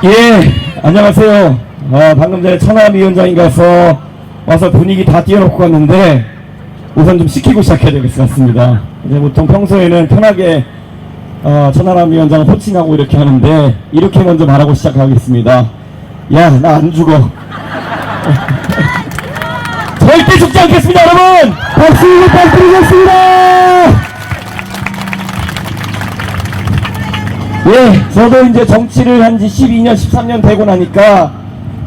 예, 안녕하세요. 방금 전에 천하람 위원장이 가서 와서 분위기 다 띄워놓고 갔는데 우선 좀 시키고 시작해야 될 것 같습니다. 이제 보통 평소에는 편하게 천하람 위원장을 호칭하고 이렇게 하는데 이렇게 먼저 말하고 시작하겠습니다. 야, 나 안 죽어. 절대 죽지 않겠습니다, 여러분! 박수 부탁드리겠습니다! 예, 저도 이제 정치를 한 지 12년, 13년 되고 나니까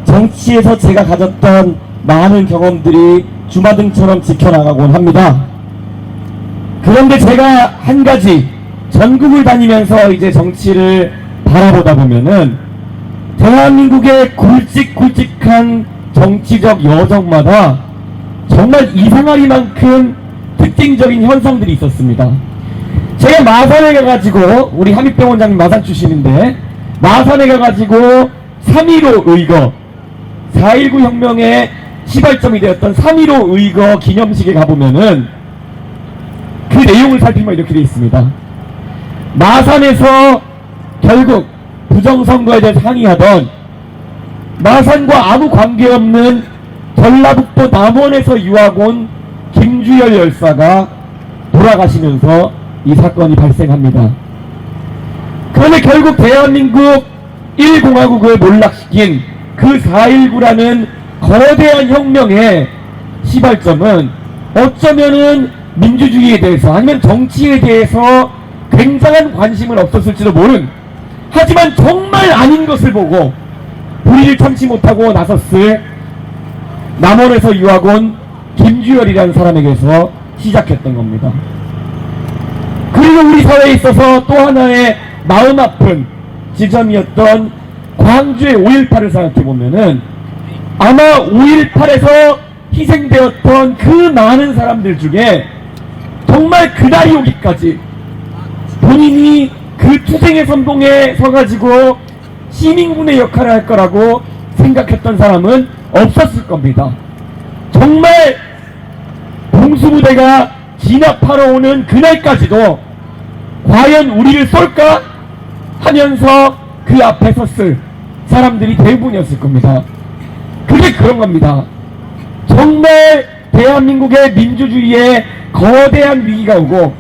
정치에서 제가 가졌던 많은 경험들이 주마등처럼 지켜나가곤 합니다. 그런데 제가 한 가지 전국을 다니면서 이제 정치를 바라보다 보면은 대한민국의 굵직굵직한 정치적 여정마다 정말 이상하리만큼 특징적인 현상들이 있었습니다. 제가 마산에 가가지고, 우리 함익병 원장님 마산 출신인데, 마산에 가가지고 3.15 의거, 4.19 혁명의 시발점이 되었던 3.15 의거 기념식에 가보면은 그 내용을 살피면 이렇게 되어 있습니다. 마산에서 결국 부정선거에 대해서 항의하던 마산과 아무 관계없는 전라북도 남원에서 유학 온 김주열 열사가 돌아가시면서 이 사건이 발생합니다. 그런데 결국 대한민국 1공화국을 몰락시킨 그 4.19라는 거대한 혁명의 시발점은 어쩌면은 민주주의에 대해서 아니면 정치에 대해서 굉장한 관심은 없었을지도 모른, 하지만 정말 아닌 것을 보고 불의를 참지 못하고 나섰을 남원에서 유학 온 김주열이라는 사람에게서 시작했던 겁니다. 그리고 우리 사회에 있어서 또 하나의 마음 아픈 지점이었던 광주의 5.18을 생각해보면은 아마 5.18에서 희생되었던 그 많은 사람들 중에 정말 그날이 오기까지 본인이 그 투쟁의 선봉에 서가지고 시민군의 역할을 할 거라고 생각했던 사람은 없었을 겁니다. 정말 봉수부대가 진압하러 오는 그날까지도 과연 우리를 쏠까 하면서 그 앞에 섰을 사람들이 대부분이었을 겁니다. 그게 그런 겁니다. 정말 대한민국의 민주주의에 거대한 위기가 오고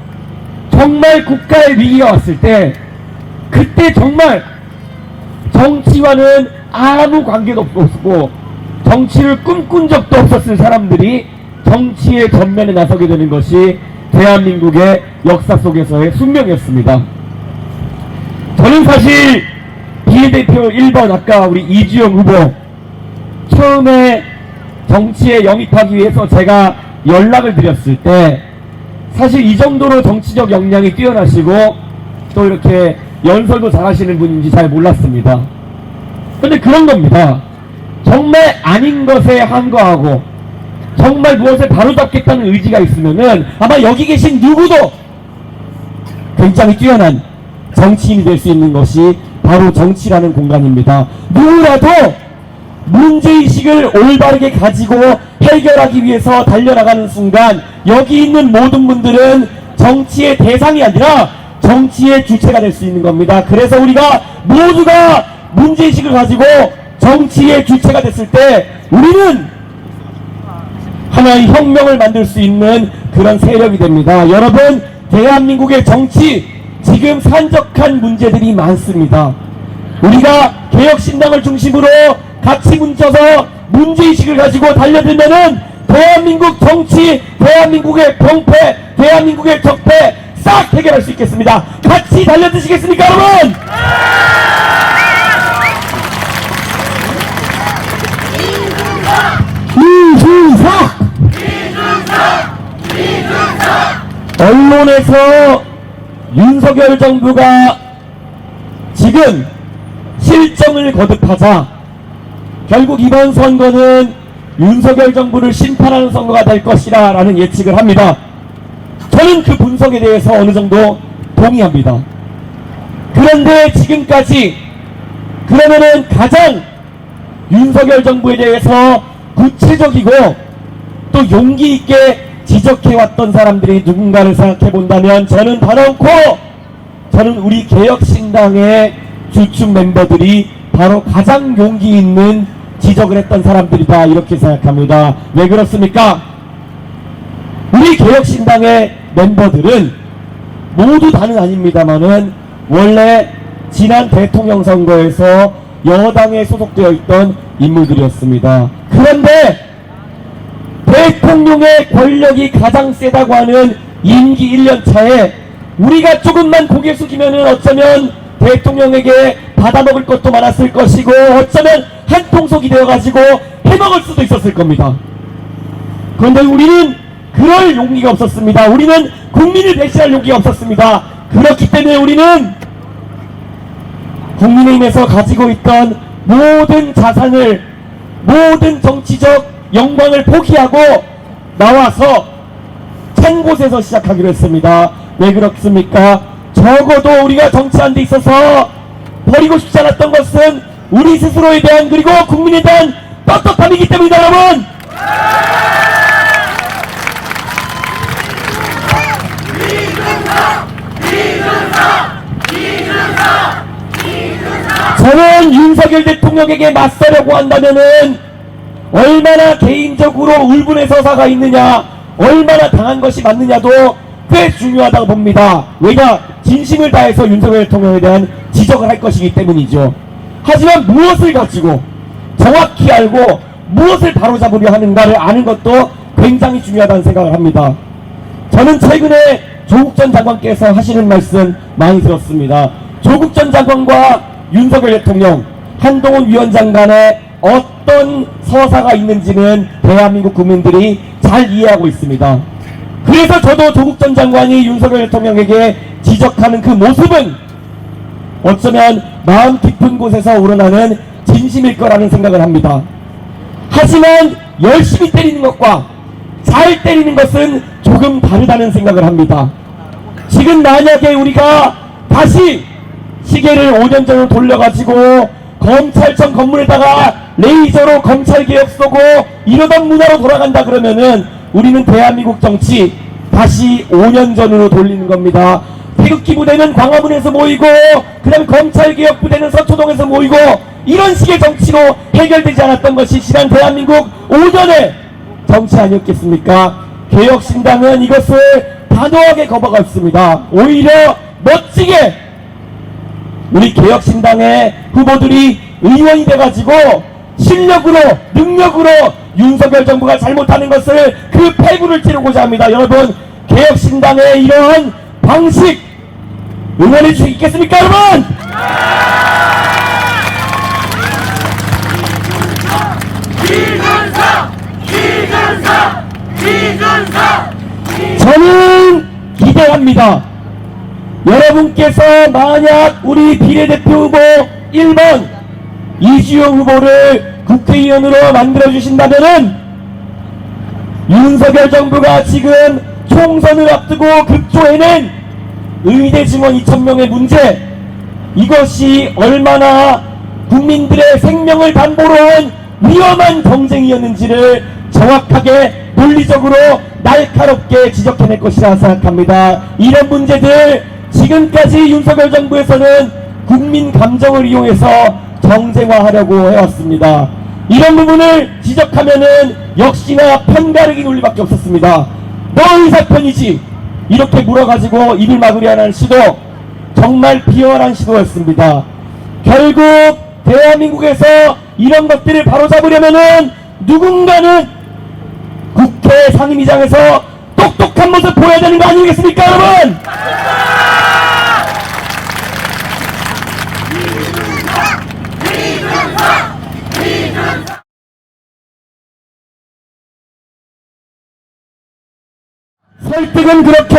정말 국가의 위기가 왔을 때 그때 정말 정치와는 아무 관계도 없었고 정치를 꿈꾼 적도 없었을 사람들이 정치의 전면에 나서게 되는 것이 대한민국의 역사 속에서의 숙명이었습니다. 저는 사실 비례대표 1번 아까 우리 이주영 후보 처음에 정치에 영입하기 위해서 제가 연락을 드렸을 때 사실 이 정도로 정치적 역량이 뛰어나시고 또 이렇게 연설도 잘하시는 분인지 잘 몰랐습니다. 근데 그런 겁니다. 정말 아닌 것에 항거하고 정말 무엇을 바로잡겠다는 의지가 있으면은 아마 여기 계신 누구도 굉장히 뛰어난 정치인이 될 수 있는 것이 바로 정치라는 공간입니다. 누구라도 문제의식을 올바르게 가지고 해결하기 위해서 달려나가는 순간 여기 있는 모든 분들은 정치의 대상이 아니라 정치의 주체가 될 수 있는 겁니다. 그래서 우리가 모두가 문제의식을 가지고 정치의 주체가 됐을 때 우리는 하나의 혁명을 만들 수 있는 그런 세력이 됩니다. 여러분, 대한민국의 정치 지금 산적한 문제들이 많습니다. 우리가 개혁신당을 중심으로 같이 뭉쳐서 문제의식을 가지고 달려들면은 대한민국 정치, 대한민국의 병폐, 대한민국의 적폐 싹 해결할 수 있겠습니다. 같이 달려드시겠습니까, 여러분? 이준석! 언론에서 윤석열 정부가 지금 실정을 거듭하자 결국 이번 선거는 윤석열 정부를 심판하는 선거가 될 것이라 라는 예측을 합니다. 저는 그 분석에 대해서 어느 정도 동의합니다. 그런데 지금까지 그러면은 가장 윤석열 정부에 대해서 구체적이고 또 용기 있게 지적해왔던 사람들이 누군가를 생각해 본다면 저는 단언코 저는 우리 개혁신당의 주축 멤버들이 바로 가장 용기 있는 지적을 했던 사람들이다, 이렇게 생각합니다. 왜 그렇습니까? 우리 개혁신당의 멤버들은 모두 다는 아닙니다만은 원래 지난 대통령 선거에서 여당에 소속되어 있던 인물들이었습니다. 그런데 대통령의 권력이 가장 세다고 하는 임기 1년 차에 우리가 조금만 고개 숙이면은 어쩌면 대통령에게 받아먹을 것도 많았을 것이고 어쩌면 한통속이 되어가지고 해먹을 수도 있었을 겁니다. 그런데 우리는 그럴 용기가 없었습니다. 우리는 국민을 배신할 용기가 없었습니다. 그렇기 때문에 우리는 국민의힘에서 가지고 있던 모든 자산을, 모든 정치적 영광을 포기하고 나와서 한 곳에서 시작하기로 했습니다. 왜 그렇습니까? 적어도 우리가 정치하는 데 있어서 버리고 싶지 않았던 것은 우리 스스로에 대한, 그리고 국민에 대한 떳떳함이기 때문이다, 여러분! 저는 윤석열 대통령에게 맞서려고 한다면은 얼마나 개인적으로 울분의 서사가 있느냐, 얼마나 당한 것이 맞느냐도 꽤 중요하다고 봅니다. 왜냐? 진심을 다해서 윤석열 대통령에 대한 지적을 할 것이기 때문이죠. 하지만 무엇을 가지고 정확히 알고 무엇을 바로잡으려 하는가를 아는 것도 굉장히 중요하다는 생각을 합니다. 저는 최근에 조국 전 장관께서 하시는 말씀 많이 들었습니다. 조국 전 장관과 윤석열 대통령, 한동훈 위원장 간에 어떤 서사가 있는지는 대한민국 국민들이 잘 이해하고 있습니다. 그래서 저도 조국 전 장관이 윤석열 대통령에게 지적하는 그 모습은 어쩌면 마음 깊은 곳에서 우러나는 진심일 거라는 생각을 합니다. 하지만 열심히 때리는 것과 잘 때리는 것은 조금 다르다는 생각을 합니다. 지금 만약에 우리가 다시 시계를 5년 전으로 돌려가지고 검찰청 건물에다가 레이저로 검찰개혁 쏘고 이러던 문화로 돌아간다 그러면은 우리는 대한민국 정치 다시 5년 전으로 돌리는 겁니다. 태극기 부대는 광화문에서 모이고 그 다음에 검찰개혁 부대는 서초동에서 모이고 이런 식의 정치로 해결되지 않았던 것이 지난 대한민국 5년의 정치 아니었겠습니까? 개혁신당은 이것을 단호하게 거부하였습니다. 오히려 멋지게 우리 개혁신당의 후보들이 의원이 돼가지고 실력으로, 능력으로 윤석열 정부가 잘못하는 것을 그 패구를 찌르고자 합니다. 여러분, 개혁신당의 이러한 방식 응원해 주시 있겠습니까, 여러분? 저는 기대합니다. 여러분께서 만약 우리 비례대표 후보 1번 이주영 후보를 국회의원으로 만들어주신다면은 윤석열 정부가 지금 총선을 앞두고 급조해낸 의대 증원 2,000명의 문제, 이것이 얼마나 국민들의 생명을 담보로 한 위험한 경쟁이었는지를 정확하게 논리적으로 날카롭게 지적해낼 것이라 생각합니다. 이런 문제들 지금까지 윤석열 정부에서는 국민 감정을 이용해서 정쟁화하려고 해왔습니다. 이런 부분을 지적하면은 역시나 편가르기 논리밖에 없었습니다. 너 의사 편이지? 이렇게 물어가지고 입을 막으려 하는 시도, 정말 비열한 시도였습니다. 결국 대한민국에서 이런 것들을 바로잡으려면은 누군가는 국회 상임위장에서 똑똑한 모습 보여야 되는 거 아니겠습니까, 여러분? 설득은 그렇게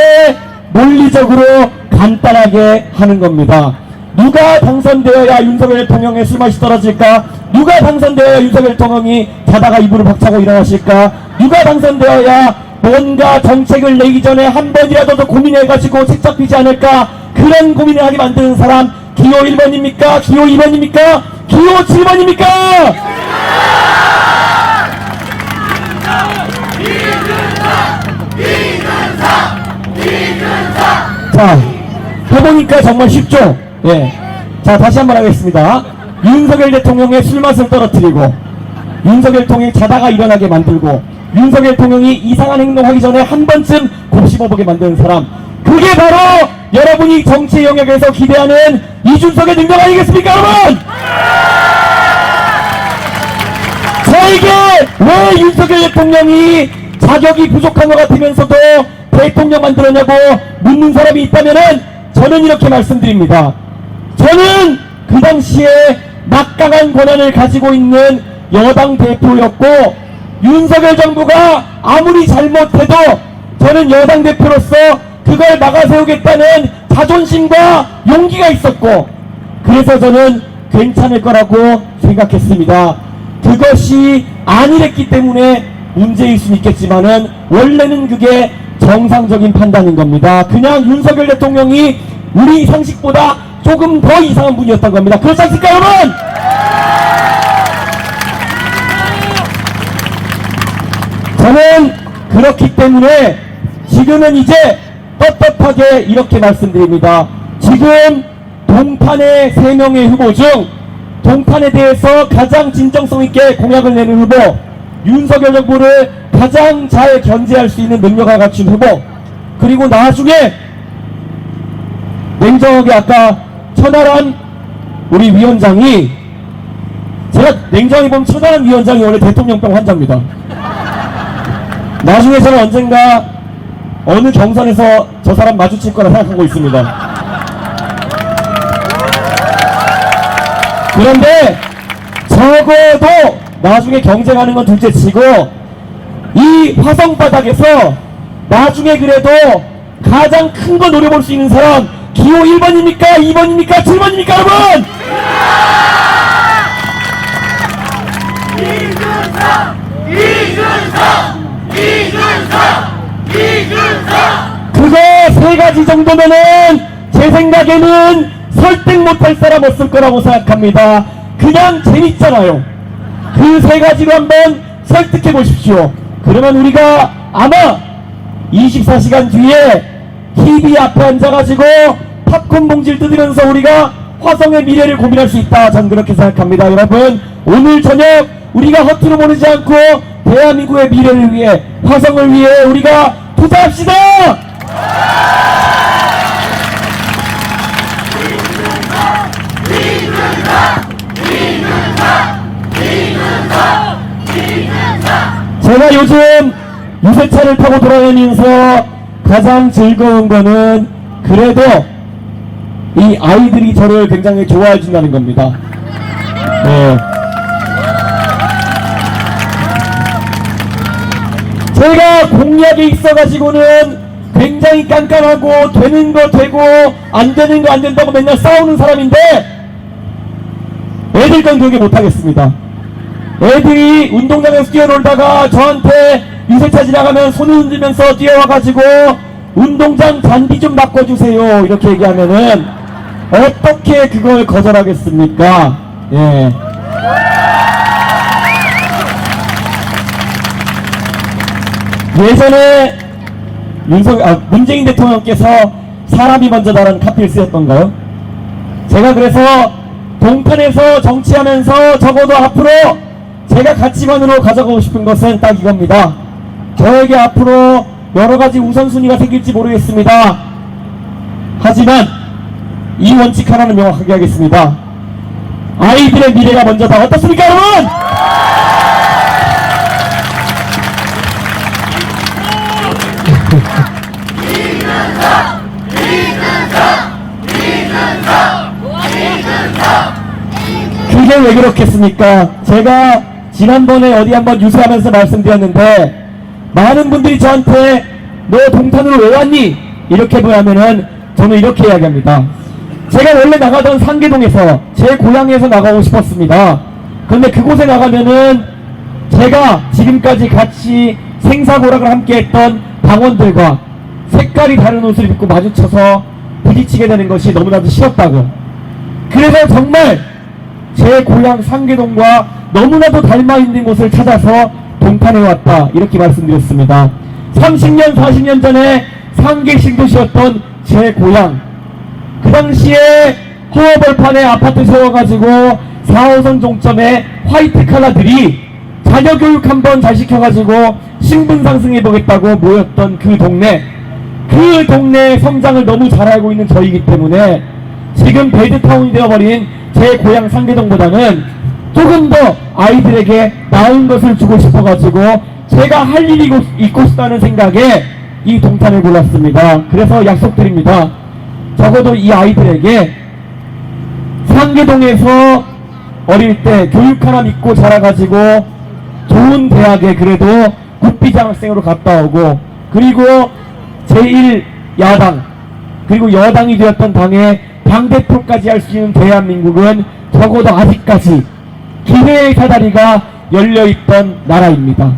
논리적으로 간단하게 하는 겁니다. 누가 당선되어야 윤석열 대통령의 술맛이 떨어질까? 누가 당선되어야 윤석열 대통령이 자다가 이불을 박차고 일어나실까? 누가 당선되어야 뭔가 정책을 내기 전에 한 번이라도 더 고민해가지고 책 잡히지 않을까? 그런 고민을 하게 만드는 사람, 기호 1번입니까? 기호 2번입니까? 기호 7번입니까? 자, 해보니까 정말 쉽죠? 예. 자, 다시 한번 하겠습니다. 윤석열 대통령의 술맛을 떨어뜨리고 윤석열 대통령이 자다가 일어나게 만들고 윤석열 대통령이 이상한 행동하기 전에 한 번쯤 곱씹어보게 만드는 사람, 그게 바로 여러분이 정치 영역에서 기대하는 이준석의 능력 아니겠습니까, 여러분? 저에게 왜 윤석열 대통령이 자격이 부족한 것 같으면서도 대통령 만들었냐고 묻는 사람이 있다면은 저는 이렇게 말씀드립니다. 저는 그 당시에 막강한 권한을 가지고 있는 여당 대표였고, 윤석열 정부가 아무리 잘못해도 저는 여당 대표로서 그걸 막아세우겠다는 자존심과 용기가 있었고, 그래서 저는 괜찮을 거라고 생각했습니다. 그것이 아니랬기 때문에 문제일 수는 있겠지만은 원래는 그게 정상적인 판단인 겁니다. 그냥 윤석열 대통령이 우리 상식보다 조금 더 이상한 분이었던 겁니다. 그렇지 않습니까, 여러분? 저는 그렇기 때문에 지금은 이제 떳떳하게 이렇게 말씀드립니다. 지금 동탄의 3명의 후보 중 동탄에 대해서 가장 진정성 있게 공약을 내는 후보, 윤석열 정부를 가장 잘 견제할 수 있는 능력을 갖춘 후보, 그리고 나중에 냉정하게 아까 천하람 우리 위원장이, 제가 냉정히 보면 천하람 위원장이 원래 대통령병 환자입니다. 나중에 저는 언젠가 어느 경선에서 저 사람 마주칠 거라 생각하고 있습니다. 그런데 적어도 나중에 경쟁하는 건 둘째치고 이 화성바닥에서 나중에 그래도 가장 큰 거 노려볼 수 있는 사람, 기호 1번입니까? 2번입니까? 7번입니까, 여러분? 이준석! 그거 3가지 정도면은 제 생각에는 설득 못할 사람 없을 거라고 생각합니다. 그냥 재밌잖아요. 그 3가지로 한번 설득해 보십시오. 그러면 우리가 아마 24시간 뒤에 TV 앞에 앉아가지고 팝콘 봉지를 뜯으면서 우리가 화성의 미래를 고민할 수 있다. 전 그렇게 생각합니다. 여러분, 오늘 저녁 우리가 허투루 보내지 않고 대한민국의 미래를 위해, 화성을 위해 우리가 투자합시다. 제가 요즘 유세차를 타고 돌아다니면서 가장 즐거운 거는 그래도 이 아이들이 저를 굉장히 좋아해 준다는 겁니다. 네. 제가 공약이 있어가지고는 굉장히 깐깐하고 되는 거 되고 안 되는 거 안 된다고 맨날 싸우는 사람인데, 애들 건 그렇게 못하겠습니다. 애들이 운동장에서 뛰어놀다가 저한테 유세차 지나가면 손을 흔들면서 뛰어와가지고 운동장 잔디 좀 바꿔주세요 이렇게 얘기하면은 어떻게 그걸 거절하겠습니까? 예. 예전에 문재인 대통령께서 사람이 먼저다라는 카피를 쓰였던가요? 제가 그래서 동탄에서 정치하면서 적어도 앞으로 제가 가치관으로 가져가고 싶은 것은 딱 이겁니다. 저에게 앞으로 여러가지 우선순위가 생길지 모르겠습니다. 하지만 이 원칙 하나는 명확하게 하겠습니다. 아이들의 미래가 먼저다. 어떻습니까, 여러분? 그게 왜 그렇겠습니까? 제가 지난번에 어디 한번 유세하면서 말씀드렸는데, 많은 분들이 저한테 너 동탄으로 왜 왔니? 이렇게 보면은 저는 이렇게 이야기합니다. 제가 원래 나가던 상계동에서 제 고향에서 나가고 싶었습니다. 그런데 그곳에 나가면은 제가 지금까지 같이 생사고락을 함께 했던 당원들과 색깔이 다른 옷을 입고 마주쳐서 부딪히게 되는 것이 너무나도 싫었다고. 그래서 정말 제 고향 상계동과 너무나도 닮아있는 곳을 찾아서 동탄에 왔다, 이렇게 말씀드렸습니다. 30년 40년 전에 상계 신도시였던 제 고향, 그 당시에 허허벌판에 아파트 세워가지고 4호선 종점의 화이트 칼라들이 자녀 교육 한번 잘 시켜가지고 신분 상승해보겠다고 모였던 그 동네의 성장을 너무 잘 알고 있는 저이기 때문에 지금 배드타운이 되어버린 제 고향 상계동보다는 조금 더 아이들에게 나은 것을 주고 싶어가지고 제가 할 일이 있고 싶다는 생각에 이 동탄을 골랐습니다. 그래서 약속드립니다. 적어도 이 아이들에게 상계동에서 어릴 때 교육 하나 믿고 자라가지고 좋은 대학에 그래도 국비장학생으로 갔다 오고, 그리고 제1야당 그리고 여당이 되었던 당의 당대표까지 할 수 있는 대한민국은 적어도 아직까지 기회의 사다리가 열려있던 나라입니다.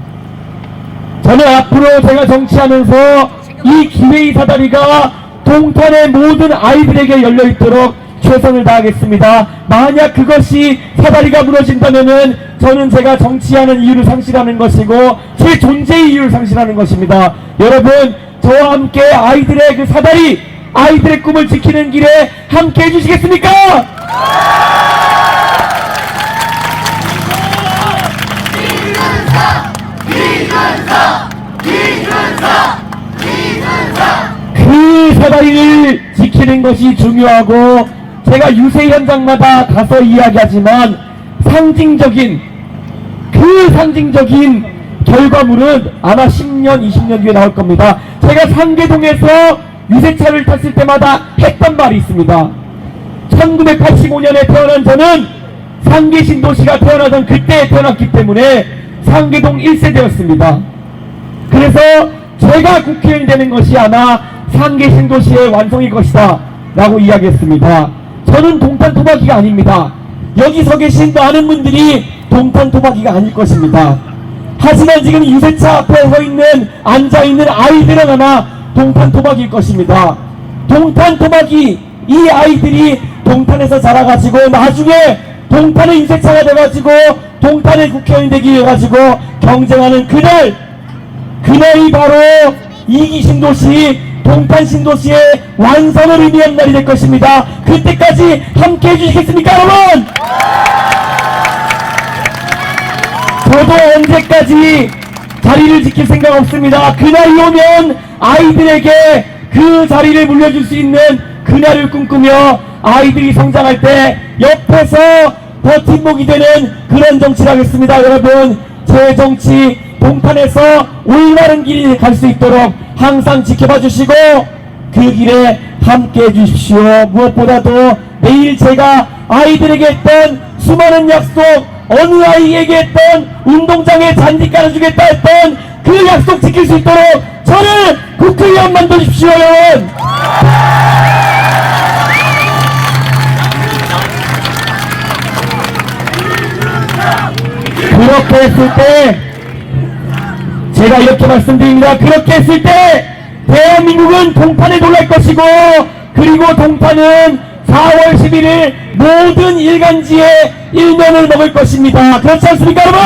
저는 앞으로 제가 정치하면서 이 기회의 사다리가 동탄의 모든 아이들에게 열려있도록 최선을 다하겠습니다. 만약 그것이 사다리가 무너진다면은 저는 제가 정치하는 이유를 상실하는 것이고 제 존재의 이유를 상실하는 것입니다. 여러분, 저와 함께 아이들의 그 사다리, 아이들의 꿈을 지키는 길에 함께 해주시겠습니까? 그 사다리를 지키는 것이 중요하고, 제가 유세 현장마다 가서 이야기하지만 상징적인 결과물은 아마 10년, 20년 뒤에 나올 겁니다. 제가 상계동에서 유세차를 탔을 때마다 했던 말이 있습니다. 1985년에 태어난 저는 상계 신도시가 태어나던 그때에 태어났기 때문에 상계동 1세대였습니다. 그래서 제가 국회의원이 되는 것이 아마 상계 신도시의 완성일 것이다 라고 이야기했습니다. 저는 동탄 토박이가 아닙니다. 여기 서 계신 많은 분들이 동탄 토박이가 아닐 것입니다. 하지만 지금 유세차 앞에 앉아있는 아이들은 아마 동탄 토박이일 것입니다. 동탄 토박이, 이 아이들이 동탄에서 자라가지고 나중에 동탄의 유세차가 돼가지고 동탄의 국회의원이 되기 위해 가지고 경쟁하는 그날이 바로 2기 신도시, 동탄 신도시의 완성을 의미하는 날이 될 것입니다. 그때까지 함께 해주시겠습니까, 여러분? 저도 언제까지 자리를 지킬 생각 없습니다. 그날이 오면 아이들에게 그 자리를 물려줄 수 있는 그날을 꿈꾸며 아이들이 성장할 때 옆에서 버팀목이 되는 그런 정치를 하겠습니다. 여러분, 제 정치 동탄에서 올바른 길이 갈 수 있도록 항상 지켜봐 주시고 그 길에 함께 해주십시오. 무엇보다도 내일 제가 아이들에게 했던 수많은 약속, 어느 아이에게 했던 운동장에 잔디 깔아주겠다 했던 그 약속 지킬 수 있도록 저를 국회의원 만들어주십시오, 여러분. 그렇게 했을 때 제가 이렇게 말씀드립니다. 그렇게 했을 때 대한민국은 동탄에 놀랄 것이고, 그리고 동탄은 4월 11일 모든 일간지에 일면을 먹을 것입니다. 그렇지 않습니까, 여러분?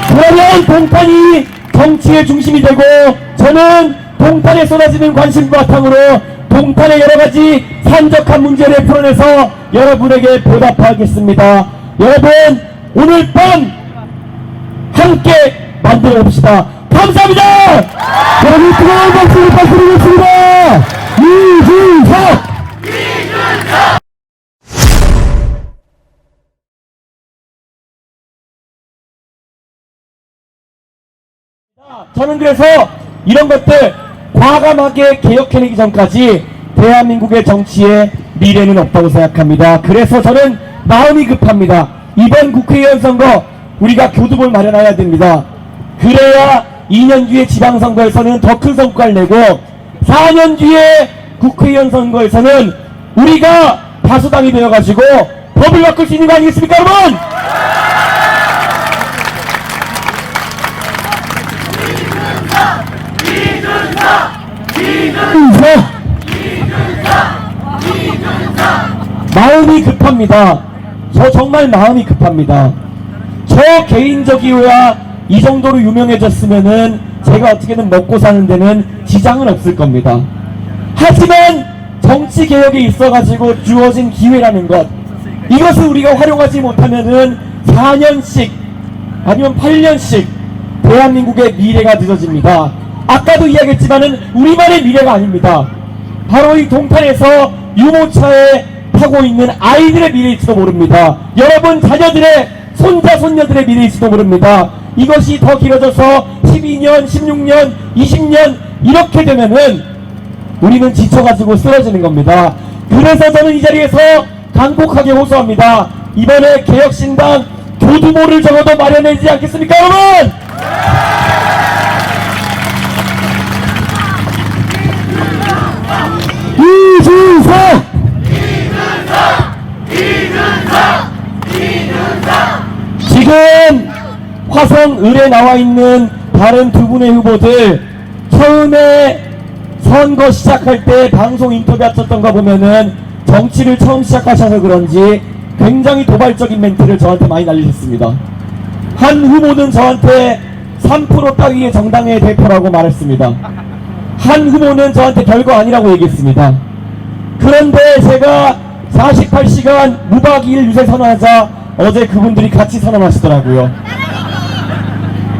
그러면 동탄이 정치의 중심이 되고, 저는 동탄에 쏟아지는 관심과 바탕으로 동탄의 여러가지 산적한 문제를 풀어내서 여러분에게 보답하겠습니다. 여러분, 오늘 밤 함께 만들어 봅시다. 감사합니다. 여러분, 뜨거운 박수를 부탁드리겠습니다. 이준석. 저는 그래서 이런 것들 과감하게 개혁해내기 전까지 대한민국의 정치에 미래는 없다고 생각합니다. 그래서 저는 마음이 급합니다. 이번 국회의원 선거 우리가 교두볼 마련해야 됩니다. 그래야 2년 뒤에 지방선거에서는 더 큰 성과를 내고 4년 뒤에 국회의원 선거에서는 우리가 다수당이 되어가지고 법을 바꿀 수 있는 거 아니겠습니까, 여러분? 마음이 급합니다. 저 정말 마음이 급합니다. 저 개인적 이유야 이 정도로 유명해졌으면은 제가 어떻게든 먹고 사는 데는 지장은 없을 겁니다. 하지만 저 정치 개혁에 있어가지고 주어진 기회라는 것, 이것을 우리가 활용하지 못하면은 4년씩 아니면 8년씩 대한민국의 미래가 늦어집니다. 아까도 이야기했지만은 우리만의 미래가 아닙니다. 바로 이 동탄에서 유모차에 타고 있는 아이들의 미래일지도 모릅니다. 여러분 자녀들의 손자 손녀들의 미래일지도 모릅니다. 이것이 더 길어져서 12년, 16년, 20년 이렇게 되면은 우리는 지쳐가지고 쓰러지는 겁니다. 그래서 저는 이 자리에서 간곡하게 호소합니다. 이번에 개혁신당 교두보를 적어도 마련하지 않겠습니까, 여러분? 이준석! 지금 화성을에 나와 있는 다른 두 분의 후보들, 처음에 선거 시작할 때 방송 인터뷰 하셨던 거 보면은 정치를 처음 시작하셔서 그런지 굉장히 도발적인 멘트를 저한테 많이 날리셨습니다. 한 후보는 저한테 3% 따위의 정당의 대표라고 말했습니다. 한 후보는 저한테 별거 아니라고 얘기했습니다. 그런데 제가 48시간 무박 2일 유세 선언하자 어제 그분들이 같이 선언하시더라고요.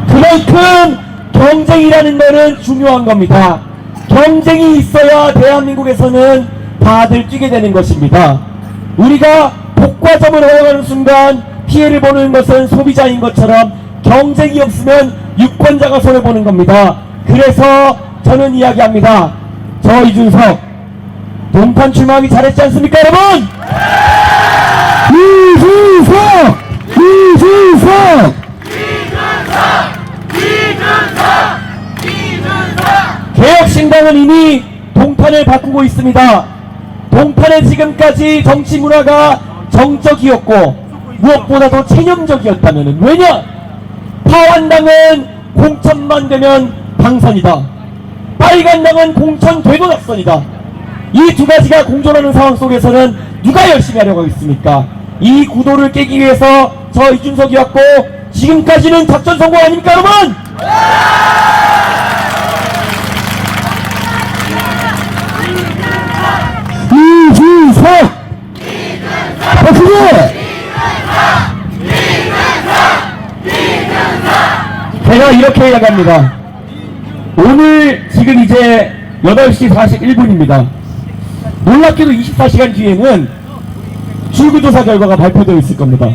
그만큼 경쟁이라는 거는 중요한 겁니다. 경쟁이 있어야 대한민국에서는 다들 뛰게 되는 것입니다. 우리가 복과점을 허용하는 순간 피해를 보는 것은 소비자인 것처럼 경쟁이 없으면 유권자가 손해보는 겁니다. 그래서 저는 이야기합니다. 저 이준석 동탄 출마하기 잘했지 않습니까, 여러분? 이준석! 이준석! 개혁신당은 이미 동탄을 바꾸고 있습니다. 동탄의 지금까지 정치 문화가 정적이었고 무엇보다도 체념적이었다면, 왜냐? 파란당은 공천만 되면 당선이다, 빨간당은 공천되고 낙선이다. 이 두 가지가 공존하는 상황 속에서는 누가 열심히 하려고 하겠습니까? 이 구도를 깨기 위해서 저 이준석이 왔고, 지금까지는 작전 성공 아닙니까, 여러분? 이준석! 제가 이렇게 이야기합니다. 오늘 지금 이제 8시 41분입니다. 놀랍게도 24시간 뒤에는 출구조사 결과가 발표되어 있을 겁니다.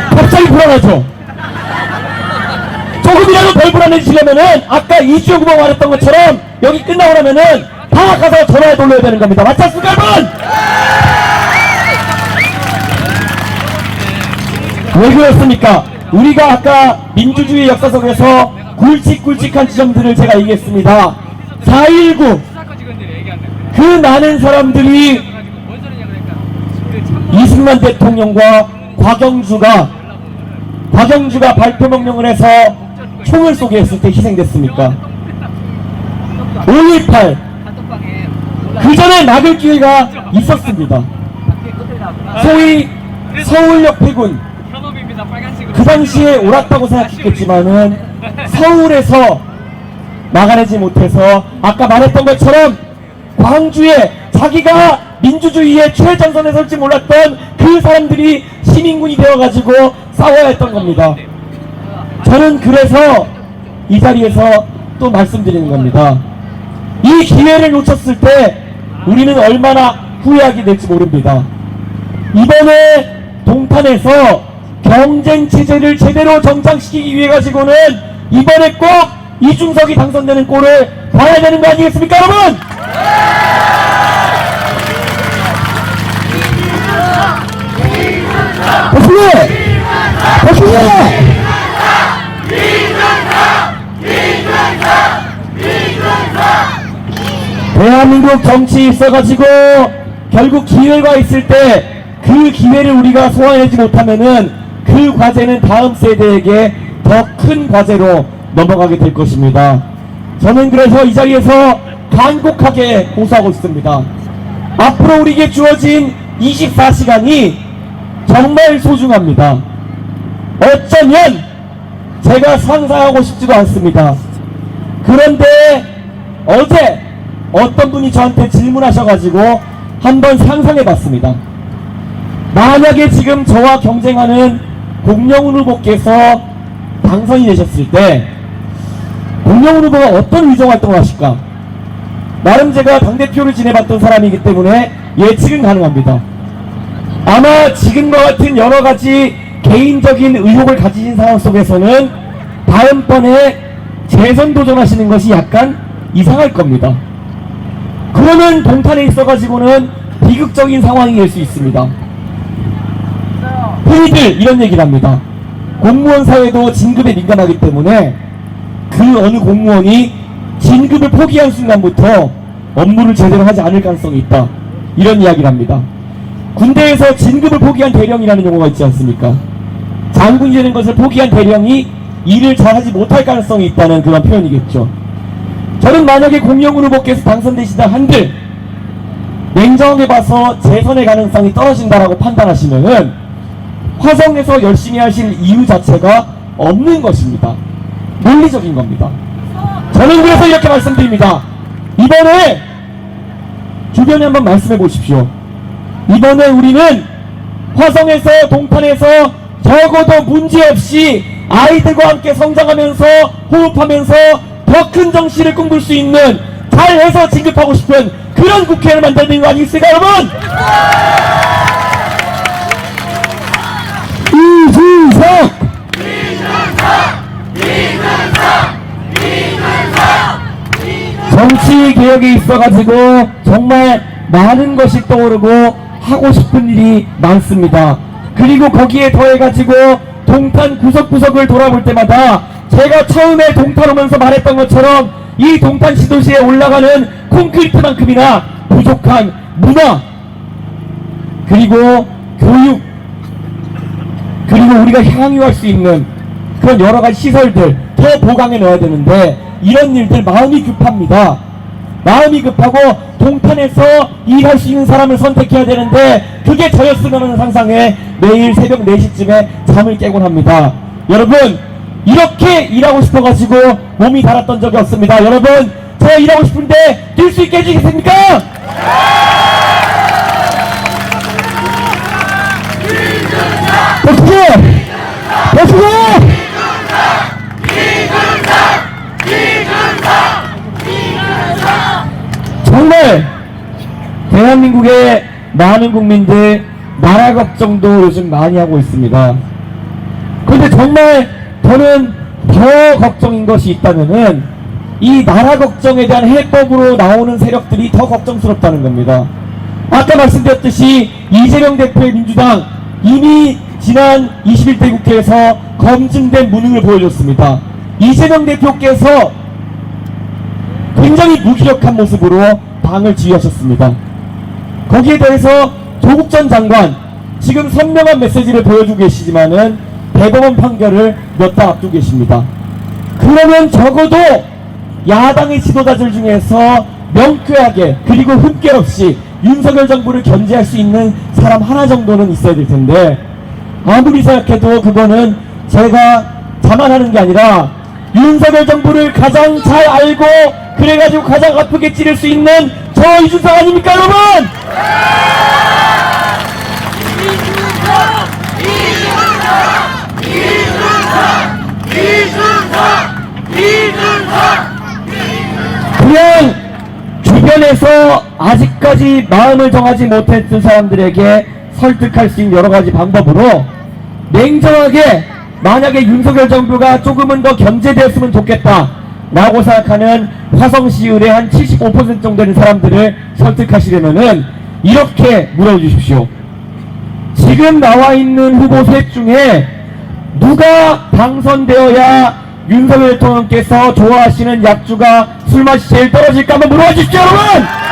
갑자기 불안하죠? 조금이라도 덜 불안해지려면은 아까 이주영 후보가 말했던 것처럼 여기 끝나고 나면은 다 가서 전화에 돌려야 되는 겁니다. 맞지 않습니까, 여러분? 왜 그렇습니까? 우리가 아까 민주주의 역사 속에서 굵직굵직한 지점들을 제가 얘기했습니다. 4.19 그 많은 사람들이 이승만 대통령과 곽영주가 발표 명령을 해서 총을 쏘게 했을 때 희생됐습니까? 5.18 그 전에 막을 기회가 있었습니다. 소위 서울역 폐군, 그 당시에 옳았다고 생각했겠지만은 서울에서 막아내지 못해서 아까 말했던 것처럼 광주에 자기가 민주주의의 최전선에 설지 몰랐던 그 사람들이 시민군이 되어가지고 싸워야 했던 겁니다. 저는 그래서 이 자리에서 또 말씀드리는 겁니다. 이 기회를 놓쳤을 때 우리는 얼마나 후회하게 될지 모릅니다. 이번에 동탄에서 경쟁체제를 제대로 정착시키기 위해 가지고는 이번에 꼭 이준석이 당선되는 꼴을 봐야 되는 거 아니겠습니까, 여러분? 대한민국 정치에 있어가지고 결국 기회가 있을 때 그 기회를 우리가 소화해내지 못하면은 그 과제는 다음 세대에게 더 큰 과제로 넘어가게 될 것입니다. 저는 그래서 이 자리에서 간곡하게 호소하고 있습니다. 앞으로 우리에게 주어진 24시간이 정말 소중합니다. 어쩌면 제가 상상하고 싶지도 않습니다. 그런데 어제 어떤 분이 저한테 질문하셔가지고 한번 상상해봤습니다. 만약에 지금 저와 경쟁하는 공영훈 후보께서 당선이 되셨을 때 공영훈 후보가 어떤 의정활동을 하실까? 나름 제가 당대표를 지내봤던 사람이기 때문에 예측은 가능합니다. 아마 지금과 같은 여러가지 개인적인 의혹을 가지신 상황 속에서는 다음번에 재선 도전하시는 것이 약간 이상할 겁니다. 그러면 동탄에 있어가지고는 비극적인 상황이 될 수 있습니다. 흔히들 이런 얘기를 합니다. 공무원 사회도 진급에 민감하기 때문에 그 어느 공무원이 진급을 포기한 순간부터 업무를 제대로 하지 않을 가능성이 있다. 이런 이야기를 합니다. 군대에서 진급을 포기한 대령이라는 용어가 있지 않습니까? 장군이 되는 것을 포기한 대령이 일을 잘하지 못할 가능성이 있다는 그런 표현이겠죠. 저는 만약에 공영훈 후보께서 당선되시다 한들 냉정하게 봐서 재선의 가능성이 떨어진다라고 판단하시면은 화성에서 열심히 하실 이유 자체가 없는 것입니다. 논리적인 겁니다. 저는 그래서 이렇게 말씀드립니다. 이번에 주변에 한번 말씀해 보십시오. 이번에 우리는 화성에서 동탄에서 적어도 문제없이 아이들과 함께 성장하면서 호흡하면서 더 큰 정치를 꿈꿀 수 있는 잘해서 진급하고 싶은 그런 국회를 만드는 거 아니겠습니까 여러분? 정치 개혁에 있어가지고 정말 많은 것이 떠오르고 하고 싶은 일이 많습니다. 그리고 거기에 더해가지고 동탄 구석구석을 돌아볼 때마다 제가 처음에 동탄 오면서 말했던 것처럼 이 동탄 시도시에 올라가는 콘크리트만큼이나 부족한 문화 그리고 교육 그리고 우리가 향유할 수 있는 그런 여러가지 시설들 더 보강해 넣어야 되는데 이런 일들 마음이 급합니다. 마음이 급하고 동탄에서 일할 수 있는 사람을 선택해야 되는데 그게 저였으면 하는 상상에 매일 새벽 4시쯤에 잠을 깨곤 합니다. 여러분 이렇게 일하고 싶어가지고 몸이 달았던 적이 없습니다. 여러분 저 일하고 싶은데 뛸 수 있게 해주시겠습니까? 더 크게! 더 크게! 정말 대한민국의 많은 국민들 나라 걱정도 요즘 많이 하고 있습니다. 그런데 정말 저는 더 걱정인 것이 있다면은 이 나라 걱정에 대한 해법으로 나오는 세력들이 더 걱정스럽다는 겁니다. 아까 말씀드렸듯이 이재명 대표의 민주당 이미 지난 21대 국회에서 검증된 무능을 보여줬습니다. 이재명 대표께서 굉장히 무기력한 모습으로 당을 지휘하셨습니다. 거기에 대해서 조국 전 장관 지금 선명한 메시지를 보여주고 계시지만은 대법원 판결을 몇 달 앞두고 계십니다. 그러면 적어도 야당의 지도자들 중에서 명쾌하게 그리고 흠결 없이 윤석열 정부를 견제할 수 있는 사람 하나 정도는 있어야 될 텐데 아무리 생각해도 그거는 제가 자만하는 게 아니라 윤석열 정부를 가장 잘 알고 그래가지고 가장 아프게 찌를 수 있는 저 이준석 아닙니까 여러분? 그냥 주변에서 아직까지 마음을 정하지 못했던 사람들에게 설득할 수 있는 여러가지 방법으로 냉정하게 만약에 윤석열 정부가 조금은 더 견제되었으면 좋겠다 라고 생각하는 화성시 의뢰 한 75% 정도 되는 사람들을 설득하시려면은 이렇게 물어주십시오. 지금 나와 있는 후보 셋 중에 누가 당선되어야 윤석열 대통령께서 좋아하시는 약주가 술맛이 제일 떨어질까 한번 물어봐 주십시오 여러분!